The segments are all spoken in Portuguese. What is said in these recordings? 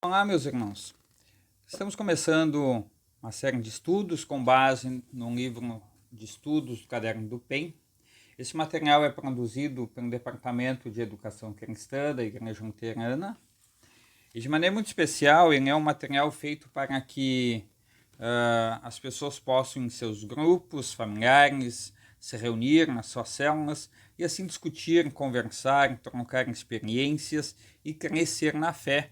Olá, meus irmãos. Estamos começando uma série de estudos com base no livro de estudos do Caderno do PEN. Esse material é produzido pelo Departamento de Educação Cristã da Igreja Luterana e, de maneira muito especial, ele é um material feito para que as pessoas possam, em seus grupos familiares, se reunir nas suas células e assim discutir, conversar, trocar experiências e crescer na fé.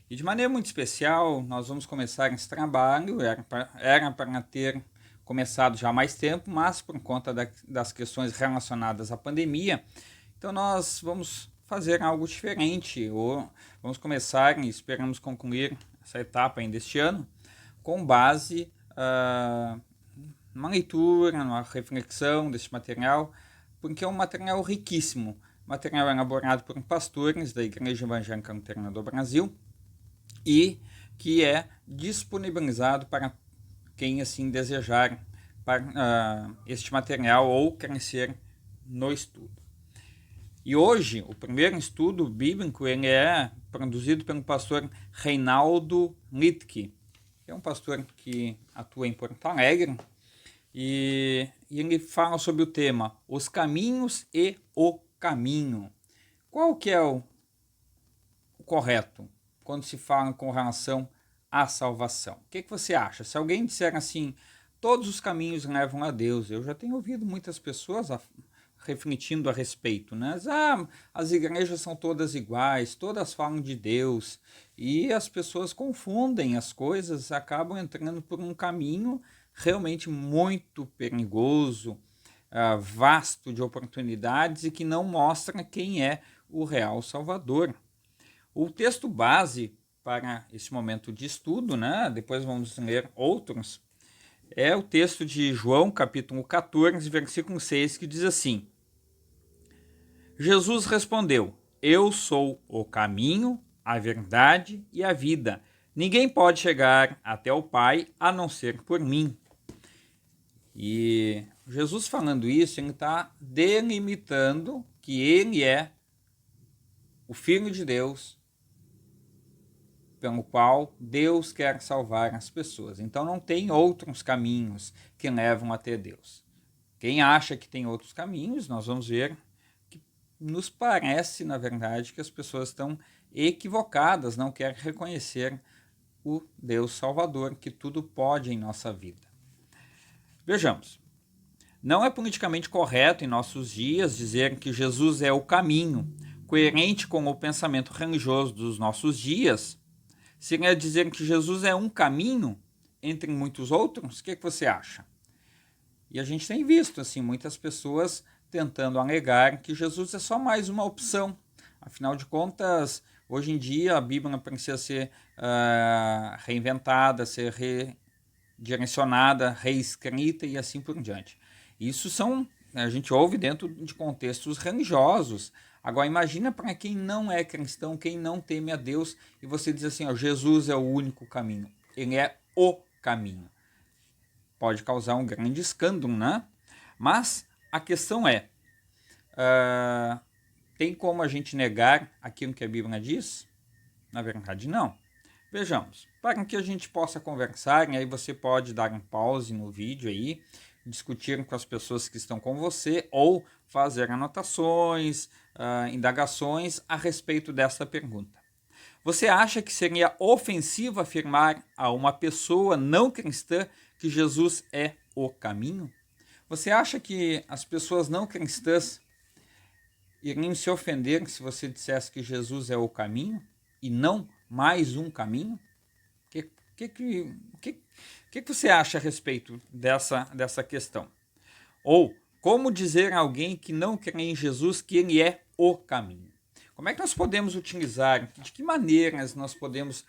E de maneira muito especial, nós vamos começar esse trabalho, era para ter começado já há mais tempo, mas por conta das questões relacionadas à pandemia, então nós vamos fazer algo diferente, ou vamos começar e esperamos concluir essa etapa ainda este ano, com base numa leitura, numa reflexão desse material, porque é um material riquíssimo, material elaborado por pastores da Igreja Evangélica Luterana do Brasil, e que é disponibilizado para quem assim desejar este material ou crescer no estudo. E hoje, o primeiro estudo bíblico ele é produzido pelo pastor Reinaldo Littke, que é um pastor que atua em Porto Alegre, e ele fala sobre o tema Os Caminhos e o Caminho. Qual que é o correto quando se fala com relação à salvação? O que você acha? Se alguém disser assim, todos os caminhos levam a Deus, eu já tenho ouvido muitas pessoas refletindo a respeito, né? As igrejas são todas iguais, todas falam de Deus, e as pessoas confundem as coisas, acabam entrando por um caminho realmente muito perigoso, vasto de oportunidades e que não mostra quem é o real Salvador. O texto base para esse momento de estudo, né? Depois vamos ler outros, é o texto de João, capítulo 14, versículo 6, que diz assim: Jesus respondeu: Eu sou o caminho, a verdade e a vida. Ninguém pode chegar até o Pai a não ser por mim. E Jesus falando isso, ele está delimitando que ele é o Filho de Deus, pelo qual Deus quer salvar as pessoas. Então não tem outros caminhos que levam até Deus. Quem acha que tem outros caminhos, nós vamos ver que nos parece, na verdade, que as pessoas estão equivocadas, não querem reconhecer o Deus Salvador, que tudo pode em nossa vida. Vejamos, não é politicamente correto em nossos dias dizer que Jesus é o caminho, coerente com o pensamento religioso dos nossos dias. Seria dizer que Jesus é um caminho entre muitos outros? O que você acha? E a gente tem visto assim muitas pessoas tentando alegar que Jesus é só mais uma opção. Afinal de contas, hoje em dia a Bíblia precisa ser reinventada, ser redirecionada, reescrita e assim por diante. Isso a gente ouve dentro de contextos religiosos. Agora imagina para quem não é cristão, quem não teme a Deus, e você diz assim, Jesus é o único caminho, ele é o caminho. Pode causar um grande escândalo, né? Mas a questão é, tem como a gente negar aquilo que a Bíblia diz? Na verdade, não. Vejamos, para que a gente possa conversar, e aí você pode dar um pause no vídeo aí, discutir com as pessoas que estão com você ou fazer anotações, indagações a respeito dessa pergunta. Você acha que seria ofensivo afirmar a uma pessoa não cristã que Jesus é o caminho? Você acha que as pessoas não cristãs iriam se ofender se você dissesse que Jesus é o caminho e não mais um caminho? O que você acha a respeito dessa questão? Ou como dizer a alguém que não crê em Jesus que ele é o caminho? Como é que nós podemos utilizar, de que maneiras nós podemos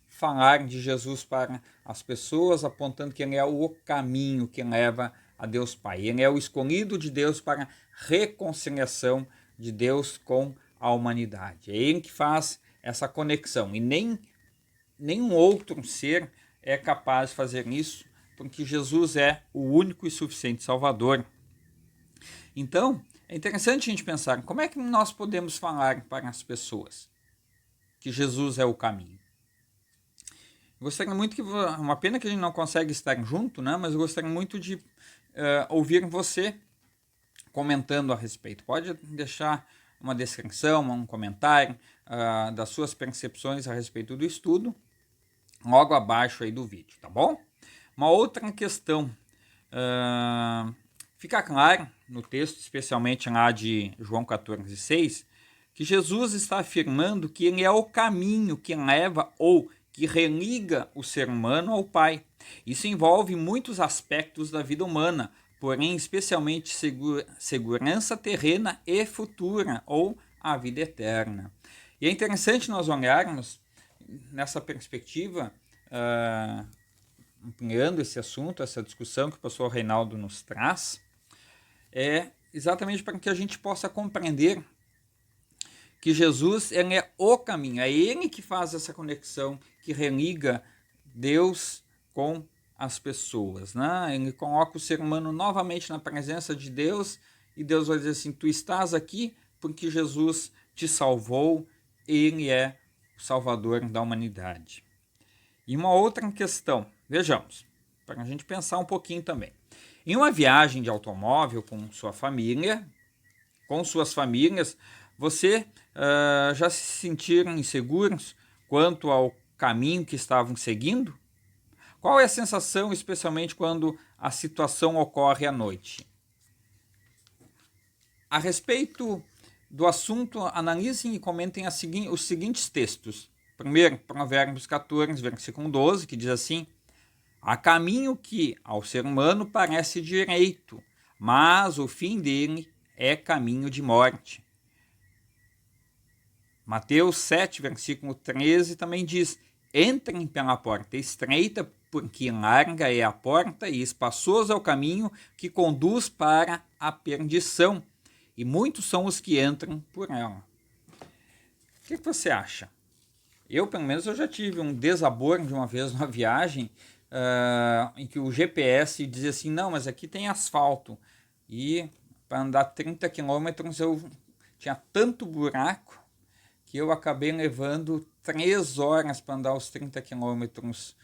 falar de Jesus para as pessoas, apontando que ele é o caminho que leva a Deus Pai. Ele é o escolhido de Deus para a reconciliação de Deus com a humanidade. É ele que faz essa conexão e nenhum outro ser é capaz de fazer isso, porque Jesus é o único e suficiente Salvador. Então, é interessante a gente pensar como é que nós podemos falar para as pessoas que Jesus é o caminho. Gostaria muito que... Uma pena que a gente não consegue estar junto, né? Mas eu gostaria muito de ouvir você comentando a respeito. Pode deixar uma descrição, um comentário das suas percepções a respeito do estudo, logo abaixo aí do vídeo, tá bom? Uma outra questão, fica claro no texto, especialmente lá de João 14,6, que Jesus está afirmando que ele é o caminho que leva ou que religa o ser humano ao Pai. Isso envolve muitos aspectos da vida humana, porém especialmente segurança terrena e futura, ou a vida eterna. E é interessante nós olharmos nessa perspectiva, ampliando esse assunto, essa discussão que o pastor Reinaldo nos traz, é exatamente para que a gente possa compreender que Jesus ele é o caminho, é ele que faz essa conexão, que religa Deus com as pessoas, né? Ele coloca o ser humano novamente na presença de Deus e Deus vai dizer assim, tu estás aqui porque Jesus te salvou, ele é o Salvador da humanidade. E uma outra questão, vejamos, para a gente pensar um pouquinho também. Em uma viagem de automóvel com sua família, com suas famílias, você já se sentiram inseguros quanto ao caminho que estavam seguindo? Qual é a sensação, especialmente quando a situação ocorre à noite? A respeito do assunto, analisem e comentem os seguintes textos. Primeiro, Provérbios 14, versículo 12, que diz assim: há caminho que ao ser humano parece direito, mas o fim dele é caminho de morte. Mateus 7, versículo 13 também diz: entrem pela porta estreita, porque larga é a porta e espaçoso é o caminho que conduz para a perdição, e muitos são os que entram por ela. O que você acha? Eu, pelo menos, eu já tive um desabor de uma vez numa viagem em que o GPS dizia assim, não, mas aqui tem asfalto. E para andar 30 quilômetros eu tinha tanto buraco que eu acabei levando 3 horas para andar os 30 quilômetros.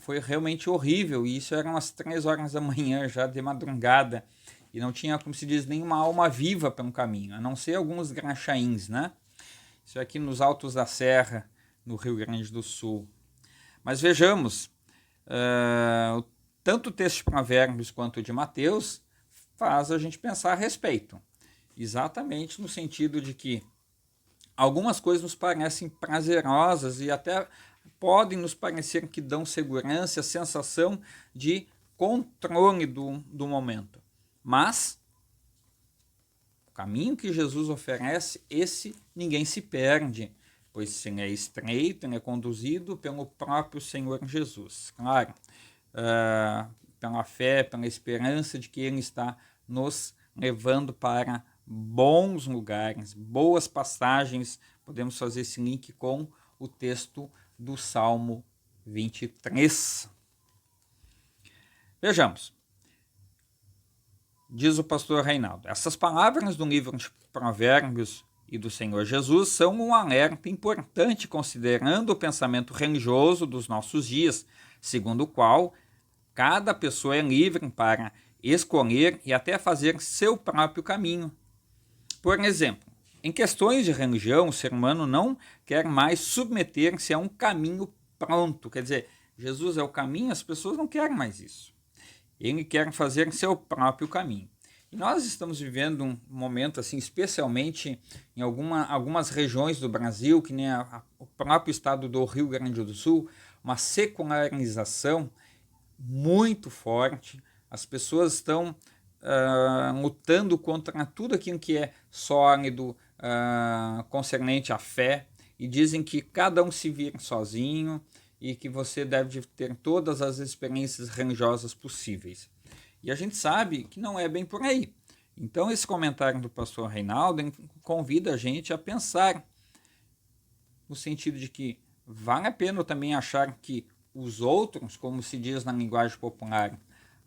Foi realmente horrível, e isso eram as 3 horas da manhã, já de madrugada, e não tinha, como se diz, nenhuma alma viva pelo caminho, a não ser alguns graxaíns, né? Isso aqui nos Altos da Serra, no Rio Grande do Sul. Mas vejamos, tanto o texto de Provérbios quanto o de Mateus faz a gente pensar a respeito, exatamente no sentido de que algumas coisas nos parecem prazerosas e até podem nos parecer que dão segurança, a sensação de controle do momento. Mas o caminho que Jesus oferece, esse ninguém se perde, pois ele é estreito, ele é conduzido pelo próprio Senhor Jesus. Claro, pela fé, pela esperança de que ele está nos levando para bons lugares, boas passagens. Podemos fazer esse link com o texto do Salmo 23. Vejamos. Diz o pastor Reinaldo: essas palavras do livro de Provérbios e do Senhor Jesus são um alerta importante considerando o pensamento religioso dos nossos dias, segundo o qual cada pessoa é livre para escolher e até fazer seu próprio caminho. Por exemplo, em questões de religião, o ser humano não quer mais submeter-se a um caminho pronto. Quer dizer, Jesus é o caminho, as pessoas não querem mais isso. Ele quer fazer seu próprio caminho. E nós estamos vivendo um momento, assim, especialmente em algumas regiões do Brasil, que nem o próprio estado do Rio Grande do Sul, uma secularização muito forte. As pessoas estão lutando contra tudo aquilo que é sólido, concernente à fé, e dizem que cada um se vira sozinho e que você deve ter todas as experiências religiosas possíveis. E a gente sabe que não é bem por aí. Então esse comentário do pastor Reinaldo convida a gente a pensar no sentido de que vale a pena também achar que os outros, como se diz na linguagem popular,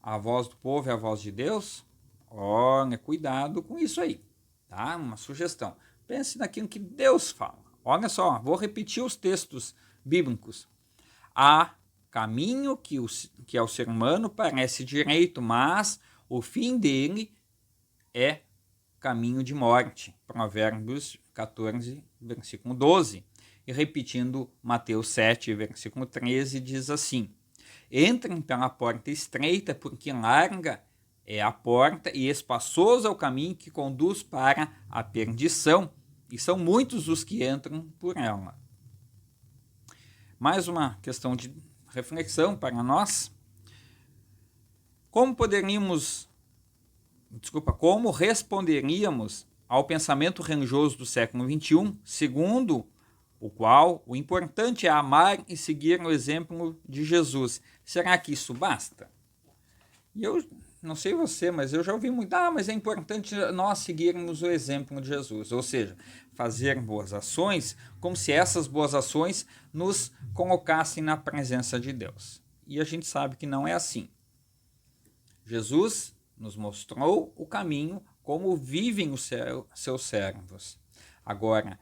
a voz do povo é a voz de Deus? Olha, cuidado com isso aí, tá? Uma sugestão. Pense naquilo que Deus fala. Olha só, vou repetir os textos bíblicos. há caminho que ao ser humano parece direito, mas o fim dele é caminho de morte. Provérbios 14, versículo 12. E repetindo Mateus 7, versículo 13, diz assim: entrem pela porta estreita, porque larga é a porta e espaçoso é o caminho que conduz para a perdição, e são muitos os que entram por ela. Mais uma questão de reflexão para nós. Como responderíamos ao pensamento religioso do século XXI, segundo o qual o importante é amar e seguir o exemplo de Jesus? Será que isso basta? E eu não sei você, mas eu já ouvi muito, mas é importante nós seguirmos o exemplo de Jesus, ou seja, fazer boas ações como se essas boas ações nos colocassem na presença de Deus. E a gente sabe que não é assim. Jesus nos mostrou o caminho, como vivem os seus servos. Agora,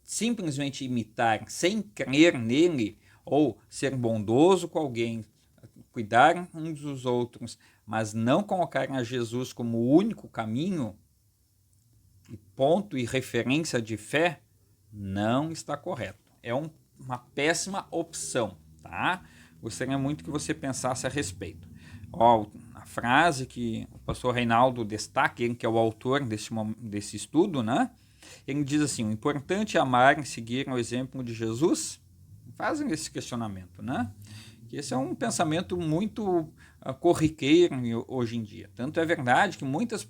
simplesmente imitar sem crer nele, ou ser bondoso com alguém, cuidar uns dos outros, mas não colocar a Jesus como o único caminho, e ponto e referência de fé, não está correto. É uma péssima opção, tá? Gostaria muito que você pensasse a respeito. A frase que o pastor Reinaldo destaca, ele que é o autor desse estudo, né? Ele diz assim: o importante é amar e seguir o exemplo de Jesus. Fazem esse questionamento, né? Que esse é um pensamento muito corriqueiro hoje em dia. Tanto é verdade que muitos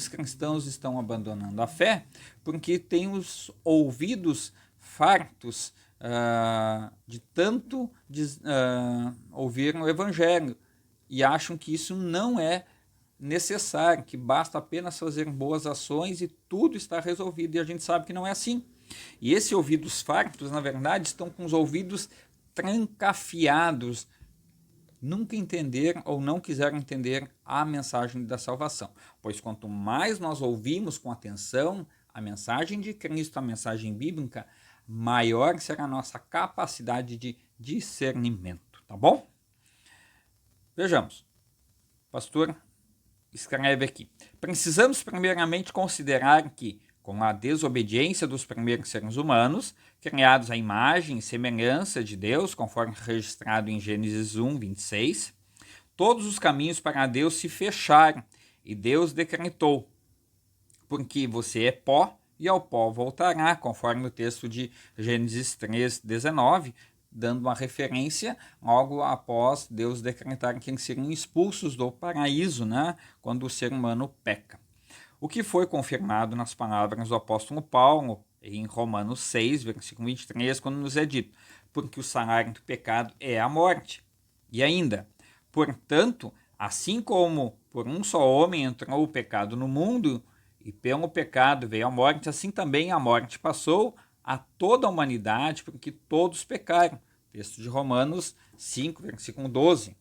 cristãos estão abandonando a fé porque têm os ouvidos fartos de tanto ouvir o evangelho e acham que isso não é necessário, que basta apenas fazer boas ações e tudo está resolvido, e a gente sabe que não é assim. E esses ouvidos fartos, na verdade, estão com os ouvidos trancafiados, nunca entenderam ou não quiseram entender a mensagem da salvação. Pois quanto mais nós ouvimos com atenção a mensagem de Cristo, a mensagem bíblica, maior será a nossa capacidade de discernimento, tá bom? Vejamos. O pastor escreve aqui: precisamos primeiramente considerar que, com a desobediência dos primeiros seres humanos, criados à imagem e semelhança de Deus, conforme registrado em Gênesis 1, 26, todos os caminhos para Deus se fecharam e Deus decretou: porque você é pó e ao pó voltará, conforme o texto de Gênesis 3, 19, dando uma referência logo após Deus decretar que eles seriam expulsos do paraíso, né, quando o ser humano peca. O que foi confirmado nas palavras do apóstolo Paulo em Romanos 6, versículo 23, quando nos é dito: porque o salário do pecado é a morte. E ainda: portanto, assim como por um só homem entrou o pecado no mundo, e pelo pecado veio a morte, assim também a morte passou a toda a humanidade, porque todos pecaram. Texto de Romanos 5, versículo 12.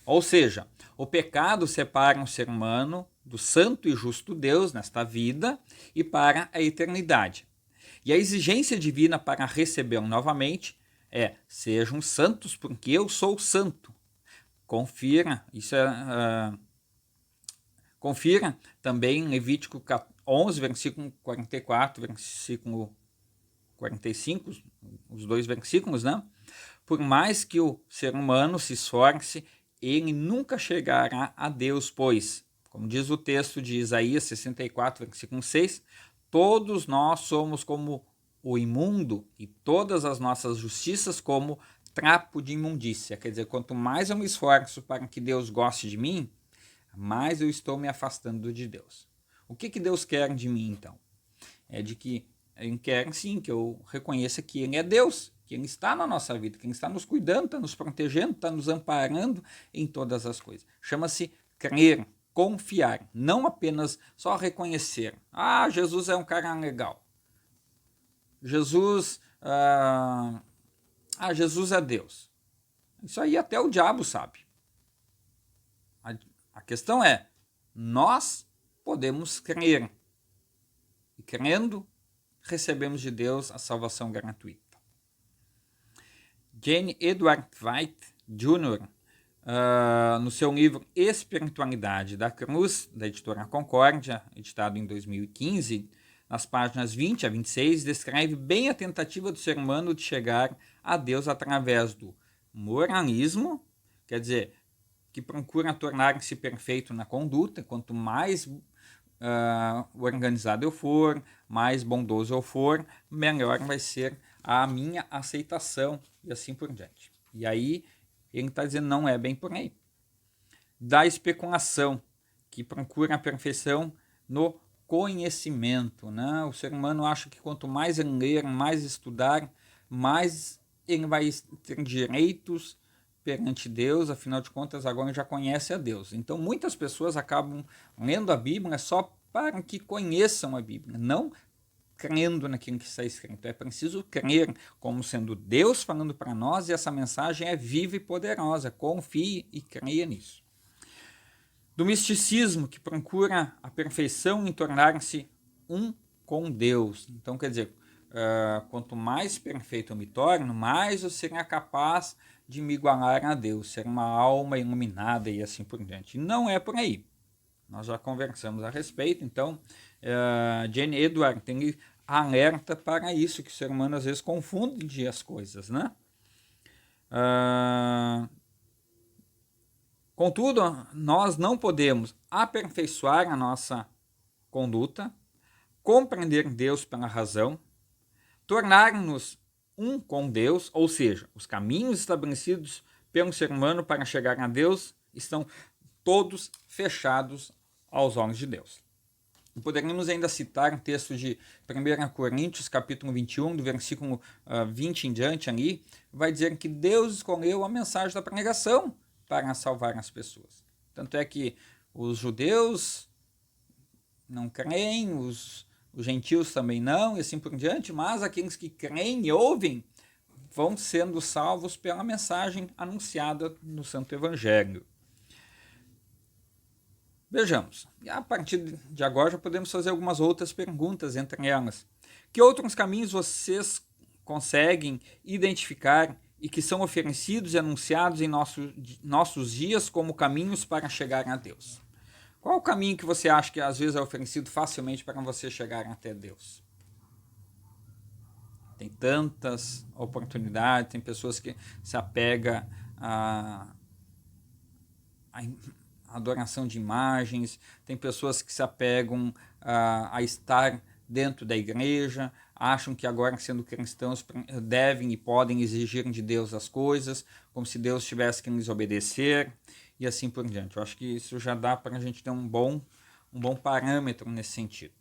Ou seja, o pecado separa o ser humano do santo e justo Deus nesta vida e para a eternidade. E a exigência divina para recebê-lo novamente é: sejam santos porque eu sou santo. Confira, confira também em Levítico 11, versículo 44, versículo 45, os dois versículos, né? Por mais que o ser humano se esforce, ele nunca chegará a Deus, pois, como diz o texto de Isaías 64, versículo 6, todos nós somos como o imundo e todas as nossas justiças como trapo de imundícia. Quer dizer, quanto mais eu me esforço para que Deus goste de mim, mais eu estou me afastando de Deus. O que Deus quer de mim, então? É de que Ele quer, sim, que eu reconheça que Ele é Deus, que Ele está na nossa vida, que Ele está nos cuidando, está nos protegendo, está nos amparando em todas as coisas. Chama-se crer, confiar, não apenas só reconhecer. Jesus é um cara legal. Jesus é Deus. Isso aí até o diabo sabe. A questão é: nós podemos crer. E crendo, recebemos de Deus a salvação gratuita. Jane Edward White Jr., no seu livro Espiritualidade da Cruz, da editora Concórdia, editado em 2015, nas páginas 20 a 26, descreve bem a tentativa do ser humano de chegar a Deus através do moralismo, quer dizer, que procura tornar-se perfeito na conduta. Quanto mais organizado eu for, mais bondoso eu for, melhor vai ser a minha aceitação e assim por diante. E aí ele está dizendo não é bem por aí. Da especulação, que procura a perfeição no conhecimento, né? O ser humano acha que quanto mais ele ler, mais estudar, mais ele vai ter direitos perante Deus, afinal de contas agora já conhece a Deus. Então muitas pessoas acabam lendo a Bíblia só para que conheçam a Bíblia, não crendo naquilo que está escrito. É preciso crer como sendo Deus falando para nós, e essa mensagem é viva e poderosa. Confie e creia nisso. Do misticismo, que procura a perfeição em tornar-se um com Deus. Então, quer dizer, quanto mais perfeito eu me torno, mais eu serei capaz de me igualar a Deus, ser uma alma iluminada e assim por diante. Não é por aí. Nós já conversamos a respeito, então Jane Edward tem alerta para isso, que o ser humano às vezes confunde as coisas, né? Contudo, nós não podemos aperfeiçoar a nossa conduta, compreender Deus pela razão, tornar-nos um com Deus, ou seja, os caminhos estabelecidos pelo ser humano para chegar a Deus estão todos fechados aos olhos de Deus. Poderíamos ainda citar um texto de 1 Coríntios, capítulo 21, do versículo 20 em diante ali, vai dizer que Deus escolheu a mensagem da pregação para salvar as pessoas. Tanto é que os judeus não creem, os gentios também não, e assim por diante, mas aqueles que creem e ouvem vão sendo salvos pela mensagem anunciada no Santo Evangelho. Vejamos, e a partir de agora já podemos fazer algumas outras perguntas, entre elas. Que outros caminhos vocês conseguem identificar e que são oferecidos e anunciados em nossos dias como caminhos para chegar a Deus? Qual o caminho que você acha que às vezes é oferecido facilmente para você chegar até Deus? Tem tantas oportunidades, tem pessoas que se apegam a adoração de imagens, tem pessoas que se apegam a estar dentro da igreja, acham que agora, sendo cristãos, devem e podem exigir de Deus as coisas, como se Deus tivesse que lhes obedecer, e assim por diante. Eu acho que isso já dá para a gente ter um bom parâmetro nesse sentido.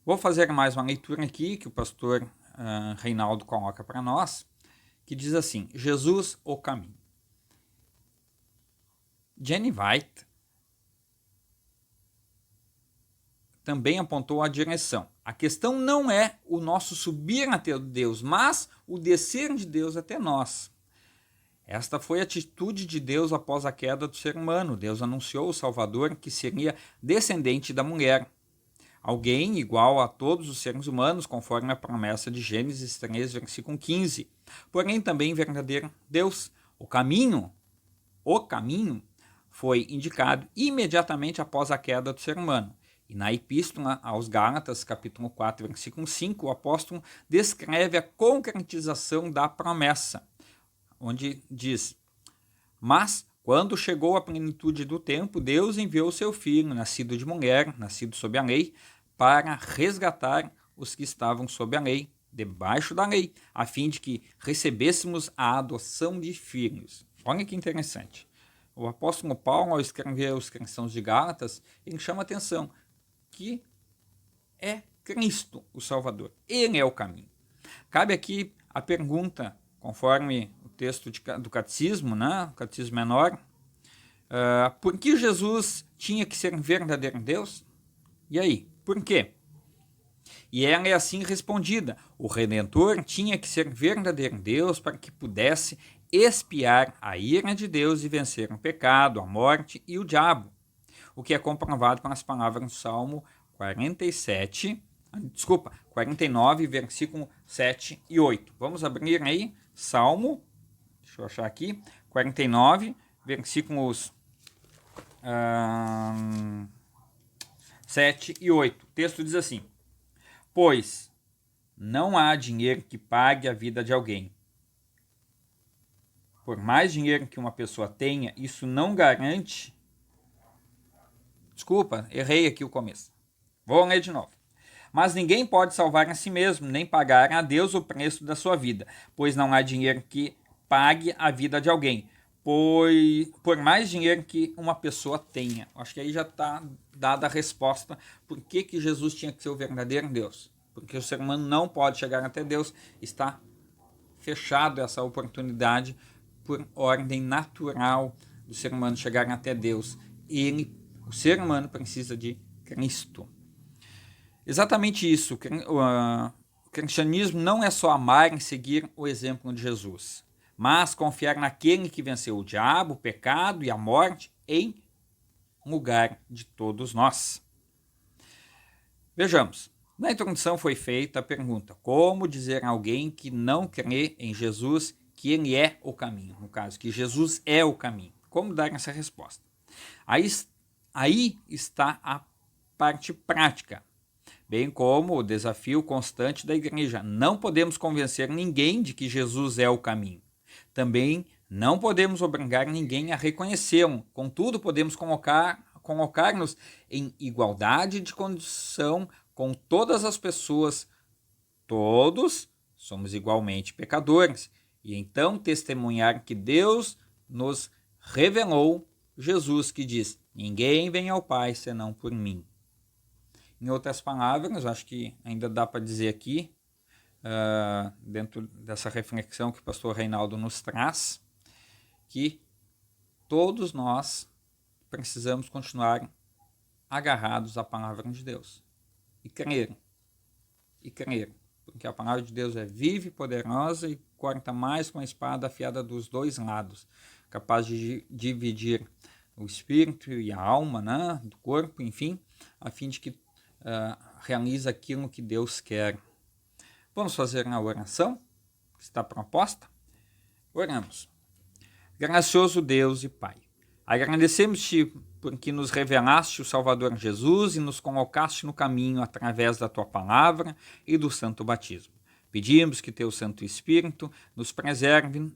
Vou fazer mais uma leitura aqui, que o pastor Reinaldo coloca para nós, que diz assim: Jesus, o caminho. Jane White também apontou a direção. A questão não é o nosso subir até Deus, mas o descer de Deus até nós. Esta foi a atitude de Deus após a queda do ser humano. Deus anunciou o Salvador, que seria descendente da mulher. Alguém igual a todos os seres humanos, conforme a promessa de Gênesis 3, versículo 15. Porém, também verdadeiro Deus. O caminho foi indicado imediatamente após a queda do ser humano. E na Epístola aos Gálatas, capítulo 4, versículo 5, o apóstolo descreve a concretização da promessa, onde diz: mas, quando chegou a plenitude do tempo, Deus enviou seu Filho, nascido de mulher, nascido sob a lei, para resgatar os que estavam sob a lei, debaixo da lei, a fim de que recebêssemos a adoção de filhos. Olha que interessante. O apóstolo Paulo, ao escrever aos cristãos de Gálatas, ele chama a atenção que é Cristo o Salvador. Ele é o caminho. Cabe aqui a pergunta, conforme o texto do catecismo, né? O catecismo menor, por que Jesus tinha que ser verdadeiro Deus? E aí, por quê? E ela é assim respondida: o Redentor tinha que ser verdadeiro Deus para que pudesse expiar a ira de Deus e vencer o pecado, a morte e o diabo. O que é comprovado com as palavras do Salmo 49, versículo 7 e 8. Vamos abrir aí Salmo, deixa eu achar aqui, 49, versículos 7 e 8. O texto diz assim: pois não há dinheiro que pague a vida de alguém. Por mais dinheiro que uma pessoa tenha, isso não garante... Desculpa, errei aqui o começo. Vou ler de novo. Mas ninguém pode salvar a si mesmo, nem pagar a Deus o preço da sua vida, pois não há dinheiro que pague a vida de alguém, por mais dinheiro que uma pessoa tenha. Acho que aí já está dada a resposta por que Jesus tinha que ser o verdadeiro Deus. Porque o ser humano não pode chegar até Deus, está fechado essa oportunidade por ordem natural do ser humano chegar até Deus. O ser humano precisa de Cristo. Exatamente isso. O cristianismo não é só amar e seguir o exemplo de Jesus, mas confiar naquele que venceu o diabo, o pecado e a morte em lugar de todos nós. Vejamos, na introdução foi feita a pergunta: como dizer a alguém que não crê em Jesus que ele é o caminho? No caso, que Jesus é o caminho. Como dar essa resposta? Aí está a parte prática, bem como o desafio constante da igreja. Não podemos convencer ninguém de que Jesus é o caminho. Também não podemos obrigar ninguém a reconhecê-lo. Contudo, podemos colocar-nos em igualdade de condição com todas as pessoas. Todos somos igualmente pecadores. E então testemunhar que Deus nos revelou Jesus, que diz: ninguém vem ao Pai senão por mim. Em outras palavras, acho que ainda dá para dizer aqui, dentro dessa reflexão que o pastor Reinaldo nos traz, que todos nós precisamos continuar agarrados à palavra de Deus e crer, porque a palavra de Deus é viva e poderosa e corta mais com a espada afiada dos dois lados, capaz de dividir o espírito e a alma, né, do corpo, enfim, a fim de que realize aquilo que Deus quer. Vamos fazer a oração que está proposta? Oramos. Gracioso Deus e Pai, agradecemos-te porque nos revelaste o Salvador Jesus e nos colocaste no caminho através da tua palavra e do santo batismo. Pedimos que teu Santo Espírito nos preserve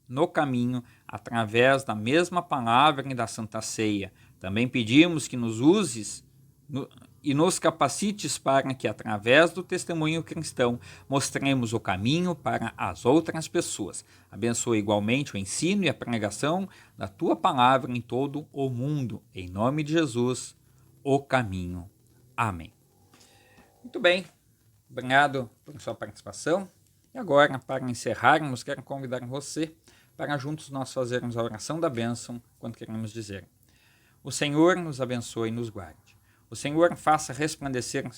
no caminho através da mesma palavra e da Santa Ceia. Também pedimos que nos uses e nos capacites para que, através do testemunho cristão, mostremos o caminho para as outras pessoas. Abençoa igualmente o ensino e a pregação da tua palavra em todo o mundo. Em nome de Jesus, o caminho. Amém. Muito bem. Obrigado por sua participação. E agora, para encerrarmos, quero convidar você para juntos nós fazermos a oração da bênção quando queremos dizer: o Senhor nos abençoe e nos guarde. O Senhor faça resplandecer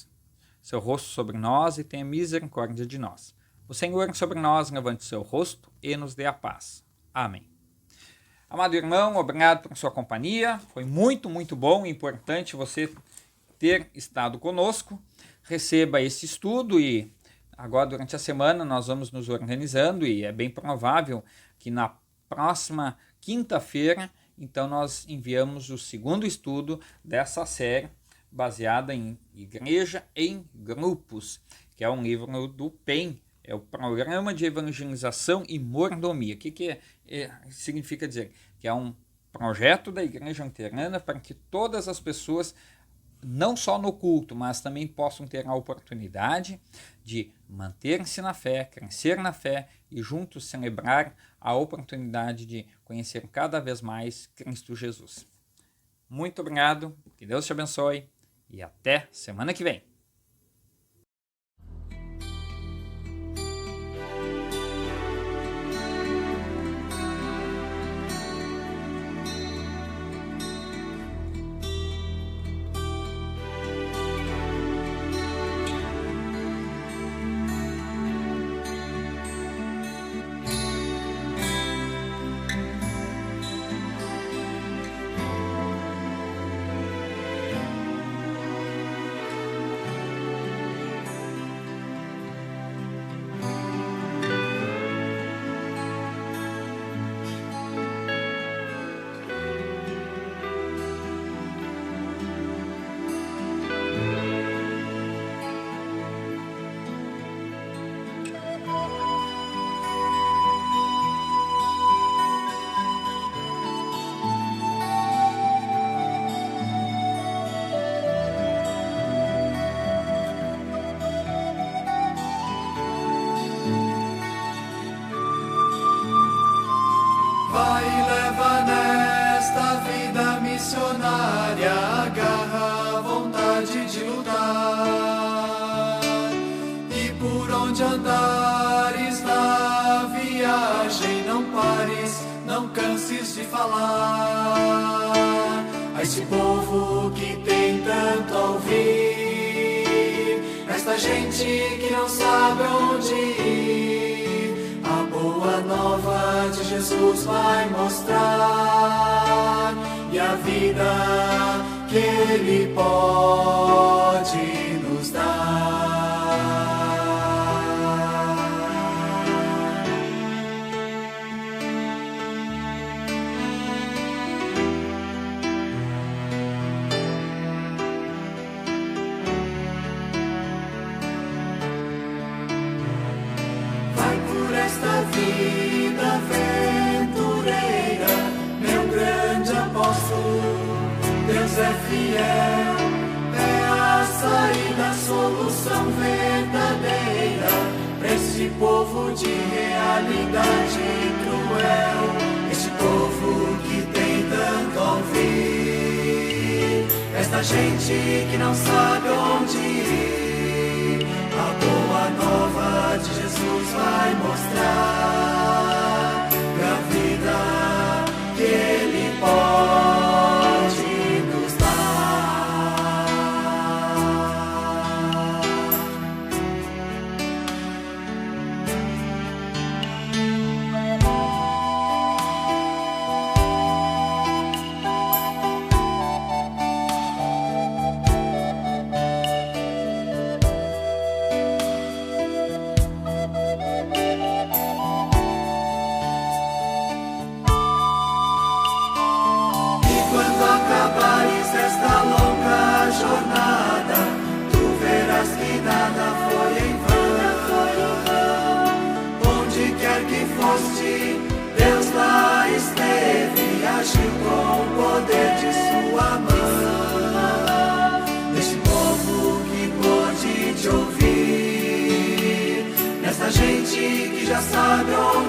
seu rosto sobre nós e tenha misericórdia de nós. O Senhor sobre nós levante seu rosto e nos dê a paz. Amém. Amado irmão, obrigado por sua companhia. Foi muito, muito bom e importante você ter estado conosco. Receba esse estudo e agora durante a semana nós vamos nos organizando e é bem provável que na próxima quinta-feira, então nós enviamos o segundo estudo dessa série baseada em Igreja em Grupos, que é um livro do PEN, é o Programa de Evangelização e Mordomia. O que significa dizer? Que é um projeto da Igreja Luterana para que todas as pessoas, não só no culto, mas também possam ter a oportunidade de manter-se na fé, crescer na fé e juntos celebrar a oportunidade de conhecer cada vez mais Cristo Jesus. Muito obrigado, que Deus te abençoe e até semana que vem. onde andares na viagem, não pares, não canses de falar a esse povo que tem tanto a ouvir, esta gente que não sabe onde ir. A boa nova de Jesus vai mostrar, e a vida que Ele pode nos dar. Vai por esta vida aventureira, meu grande apóstolo. Deus é fiel, é a saída, a solução verdadeira para esse povo de realidade cruel, esse povo que tem tanto a ouvir, esta gente que não sabe onde ir. A boa nova de Jesus vai mostrar a vida que Ele pode nos dar. Acabares esta longa jornada, tu verás que nada foi em vão. Onde quer que foste, Deus lá esteve, agiu com o poder de sua mão. Neste povo que pôde te ouvir, nesta gente que já sabe onde